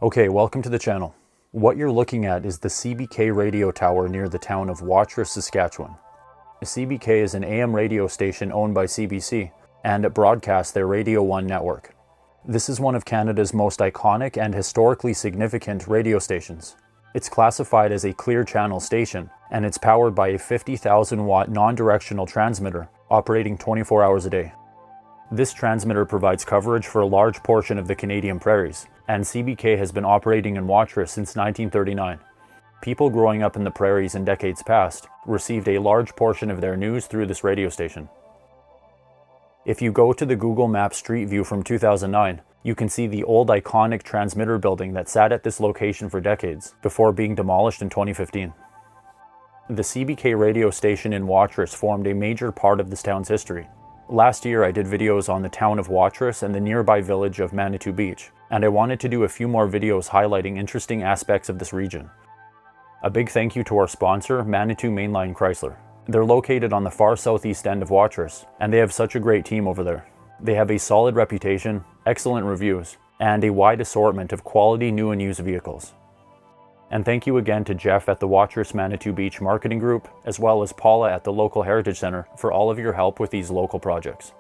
Okay, welcome to the channel. What you're looking at is the CBK radio tower near the town of Watrous, Saskatchewan. CBK is an AM radio station owned by CBC, and it broadcasts their Radio One network. This is one of Canada's most iconic and historically significant radio stations. It's classified as a clear channel station, and it's powered by a 50,000 watt non-directional transmitter operating 24 hours a day. This transmitter provides coverage for a large portion of the Canadian prairies, and CBK has been operating in Watrous since 1939. People growing up in the prairies in decades past received a large portion of their news through this radio station. If you go to the Google Maps Street View from 2009, you can see the old iconic transmitter building that sat at this location for decades before being demolished in 2015. The CBK radio station in Watrous formed a major part of this town's history. Last year I did videos on the town of Watrous and the nearby village of Manitou Beach, and I wanted to do a few more videos highlighting interesting aspects of this region. A big thank you to our sponsor, Manitou Mainline Chrysler. They're located on the far southeast end of Watrous, and they have such a great team over there. They have a solid reputation, excellent reviews, and a wide assortment of quality new and used vehicles. And thank you again to Jeff at the Watrous Manitou Beach Marketing Group, as well as Paula at the local Heritage Center for all of your help with these local projects.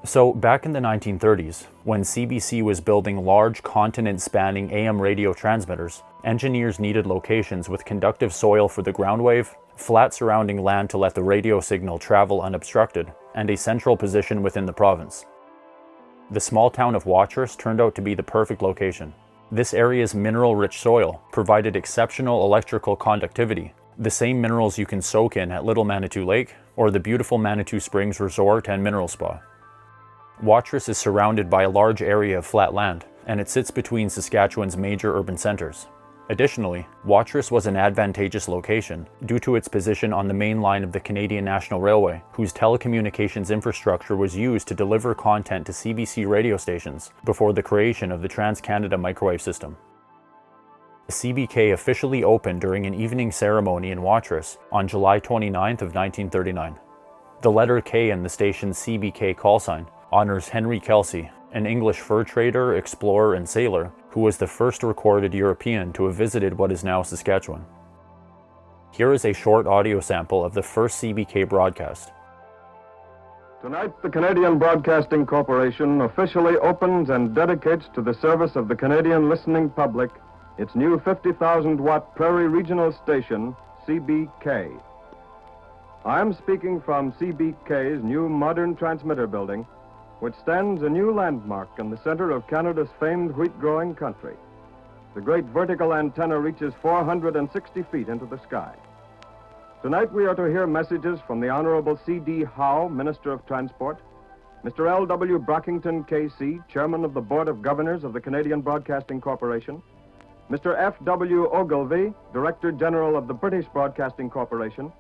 So back in the 1930s, when CBC was building large continent-spanning AM radio transmitters, engineers needed locations with conductive soil for the ground wave, flat surrounding land to let the radio signal travel unobstructed, and a central position within the province. The small town of Watrous turned out to be the perfect location. This area's mineral-rich soil provided exceptional electrical conductivity, the same minerals you can soak in at Little Manitou Lake or the beautiful Manitou Springs Resort and Mineral Spa. Watrous is surrounded by a large area of flat land, and it sits between Saskatchewan's major urban centers. Additionally, Watrous was an advantageous location due to its position on the main line of the Canadian National Railway, whose telecommunications infrastructure was used to deliver content to CBC radio stations before the creation of the Trans-Canada microwave system. CBK officially opened during an evening ceremony in Watrous on July 29th of 1939. The letter K in the station's CBK call sign honors Henry Kelsey, an English fur trader, explorer, and sailor who was the first recorded European to have visited what is now Saskatchewan. Here is a short audio sample of the first CBK broadcast. Tonight, the Canadian Broadcasting Corporation officially opens and dedicates to the service of the Canadian listening public its new 50,000-watt Prairie Regional Station, CBK. I'm speaking from CBK's new modern transmitter building, which stands a new landmark in the center of Canada's famed wheat-growing country. The great vertical antenna reaches 460 feet into the sky. Tonight we are to hear messages from the Honorable C.D. Howe, Minister of Transport, Mr. L.W. Brockington, K.C., Chairman of the Board of Governors of the Canadian Broadcasting Corporation, Mr. F.W. Ogilvie, Director General of the British Broadcasting Corporation,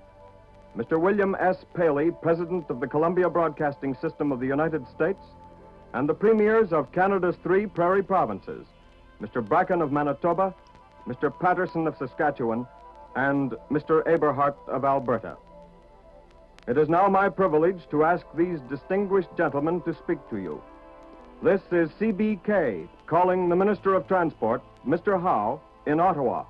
Mr. William S. Paley, President of the Columbia Broadcasting System of the United States, and the premiers of Canada's 3 prairie provinces, Mr. Bracken of Manitoba, Mr. Patterson of Saskatchewan, and Mr. Eberhart of Alberta. It is now my privilege to ask these distinguished gentlemen to speak to you. This is CBK calling the Minister of Transport, Mr. Howe, in Ottawa.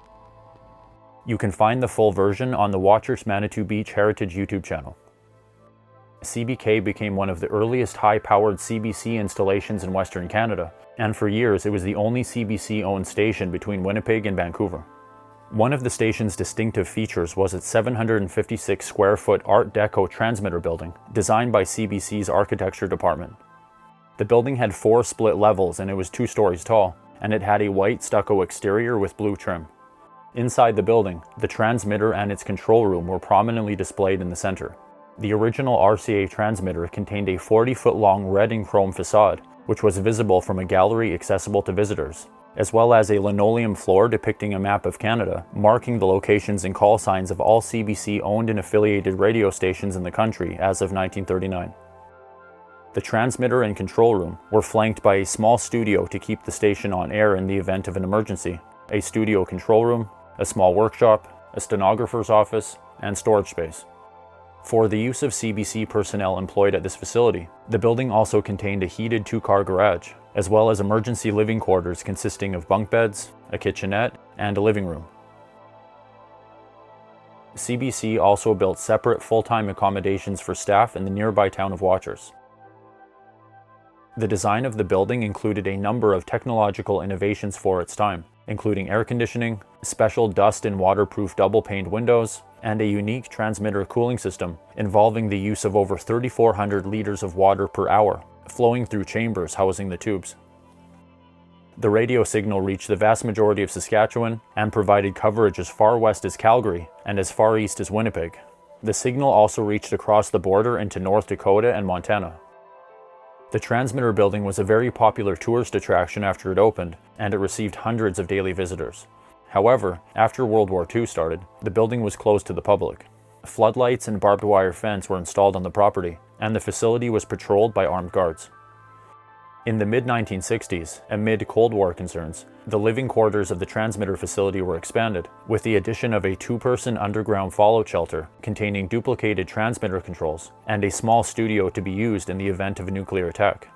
You can find the full version on the Watrous Manitou Beach Heritage YouTube channel. CBK became one of the earliest high-powered CBC installations in Western Canada, and for years it was the only CBC-owned station between Winnipeg and Vancouver. One of the station's distinctive features was its 756 square foot Art Deco transmitter building, designed by CBC's architecture department. The building had 4 split levels and it was 2 stories tall, and it had a white stucco exterior with blue trim. Inside the building, the transmitter and its control room were prominently displayed in the center. The original RCA transmitter contained a 40-foot-long red and chrome facade, which was visible from a gallery accessible to visitors, as well as a linoleum floor depicting a map of Canada, marking the locations and call signs of all CBC-owned and affiliated radio stations in the country as of 1939. The transmitter and control room were flanked by a small studio to keep the station on air in the event of an emergency, a studio control room, a small workshop, a stenographer's office, and storage space. For the use of CBC personnel employed at this facility, the building also contained a heated 2-car garage, as well as emergency living quarters consisting of bunk beds, a kitchenette, and a living room. CBC also built separate full-time accommodations for staff in the nearby town of Watrous. The design of the building included a number of technological innovations for its time, including air conditioning, special dust and waterproof double-paned windows, and a unique transmitter cooling system involving the use of over 3,400 liters of water per hour, flowing through chambers housing the tubes. The radio signal reached the vast majority of Saskatchewan and provided coverage as far west as Calgary and as far east as Winnipeg. The signal also reached across the border into North Dakota and Montana. The transmitter building was a very popular tourist attraction after it opened, and it received hundreds of daily visitors. However, after World War II started, the building was closed to the public. Floodlights and barbed wire fence were installed on the property, and the facility was patrolled by armed guards. In the mid-1960s, amid Cold War concerns, the living quarters of the transmitter facility were expanded, with the addition of a two-person underground fallout shelter containing duplicated transmitter controls and a small studio to be used in the event of a nuclear attack.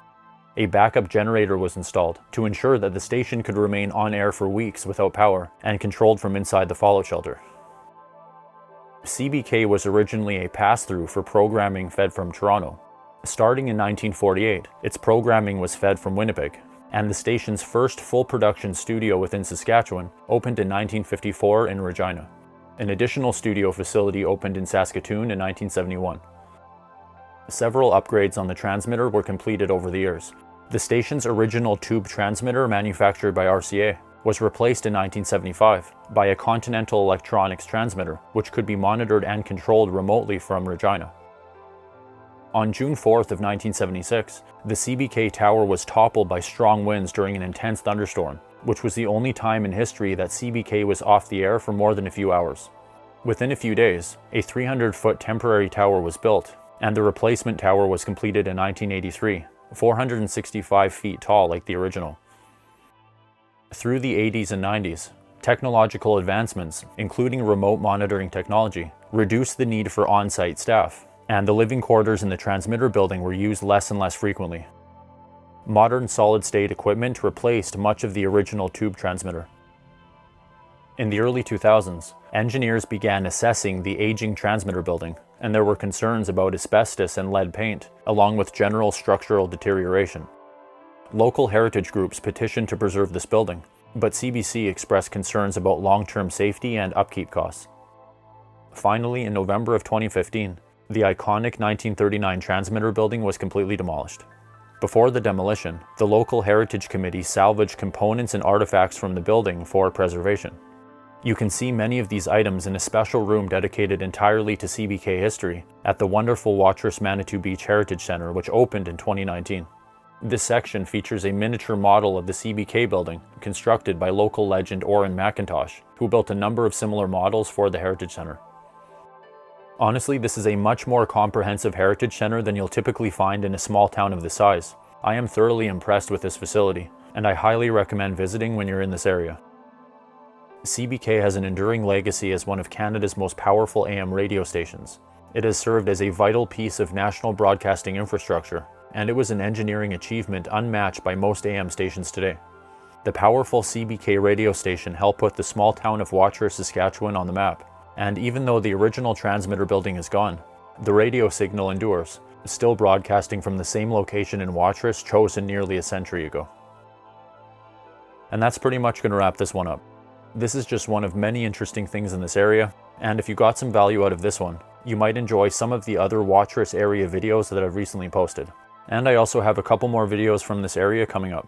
A backup generator was installed to ensure that the station could remain on air for weeks without power and controlled from inside the fallout shelter. CBK was originally a pass-through for programming fed from Toronto. Starting in 1948, its programming was fed from Winnipeg, and the station's first full-production studio within Saskatchewan opened in 1954 in Regina. An additional studio facility opened in Saskatoon in 1971. Several upgrades on the transmitter were completed over the years. The station's original tube transmitter, manufactured by RCA, was replaced in 1975 by a Continental Electronics transmitter, which could be monitored and controlled remotely from Regina. On June 4th of 1976, the CBK tower was toppled by strong winds during an intense thunderstorm, which was the only time in history that CBK was off the air for more than a few hours. Within a few days, a 300-foot temporary tower was built, and the replacement tower was completed in 1983, 465 feet tall like the original. Through the 80s and 90s, technological advancements, including remote monitoring technology, reduced the need for on-site staff, and the living quarters in the transmitter building were used less and less frequently. Modern solid-state equipment replaced much of the original tube transmitter. In the early 2000s, engineers began assessing the aging transmitter building, and there were concerns about asbestos and lead paint, along with general structural deterioration. Local heritage groups petitioned to preserve this building, but CBC expressed concerns about long-term safety and upkeep costs. Finally, in November of 2015, the iconic 1939 transmitter building was completely demolished. Before the demolition, the local Heritage Committee salvaged components and artifacts from the building for preservation. You can see many of these items in a special room dedicated entirely to CBK history at the wonderful Watrous Manitou Beach Heritage Center, which opened in 2019. This section features a miniature model of the CBK building, constructed by local legend Orrin McIntosh, who built a number of similar models for the Heritage Center. Honestly, this is a much more comprehensive heritage center than you'll typically find in a small town of this size. I am thoroughly impressed with this facility, and I highly recommend visiting when you're in this area. CBK has an enduring legacy as one of Canada's most powerful AM radio stations. It has served as a vital piece of national broadcasting infrastructure, and it was an engineering achievement unmatched by most AM stations today. The powerful CBK radio station helped put the small town of Watrous, Saskatchewan on the map. And even though the original transmitter building is gone, the radio signal endures, still broadcasting from the same location in Watrous chosen nearly a century ago. And that's pretty much going to wrap this one up. This is just one of many interesting things in this area, and if you got some value out of this one, you might enjoy some of the other Watrous area videos that I've recently posted. And I also have a couple more videos from this area coming up.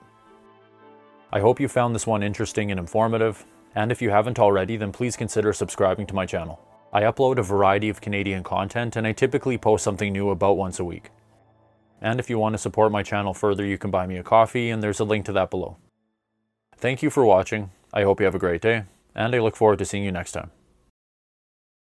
I hope you found this one interesting and informative. And if you haven't already, then please consider subscribing to my channel. I upload a variety of Canadian content, and I typically post something new about once a week. And if you want to support my channel further, you can buy me a coffee, and there's a link to that below. Thank you for watching. I hope you have a great day, and I look forward to seeing you next time.